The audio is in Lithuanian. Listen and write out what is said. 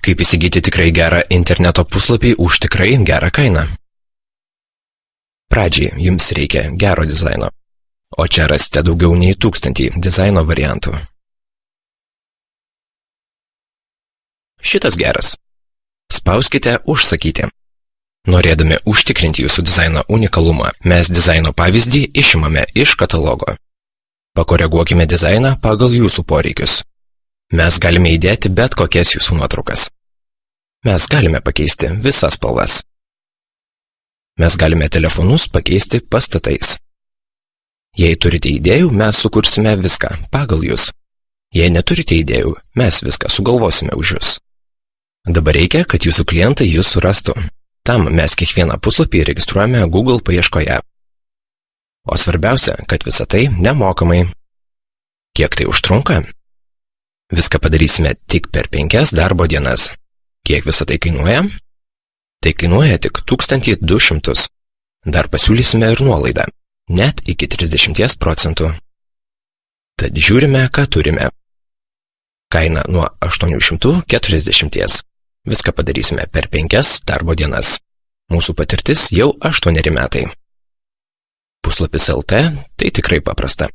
Kaip įsigyti tikrai gerą interneto puslapį už tikrai gerą kainą? Pradžiai jums reikia gero dizaino, o čia rasite daugiau nei 1000 dizaino variantų. Šitas geras. Spauskite užsakyti. Norėdami užtikrinti jūsų dizaino unikalumą, mes dizaino pavyzdį išimame iš katalogo. Pakoreguokime dizainą pagal jūsų poreikius. Mes galime įdėti bet kokias jūsų nuotraukas. Mes galime pakeisti visas spalvas. Mes galime telefonus pakeisti pastatais. Jei turite idėjų, mes sukursime viską pagal jūs. Jei neturite idėjų, mes viską sugalvosime už jūs. Dabar reikia, kad jūsų klientai jūs surastų. Tam mes kiekvieną puslapį registruojame Google paieškoje. O svarbiausia, kad visa tai nemokamai. Kiek tai užtrunka? Viską padarysime tik per 5 darbo dienas. Kiek visa tai kainuoja? Tai kainuoja tik 1200. Dar pasiūlysime ir nuolaidą, net iki 30%. Tad žiūrime, ką turime. Kaina nuo 840. Viską padarysime per 5 darbo dienas. Mūsų patirtis jau 8 metai. Puslapis LT tai tikrai paprasta.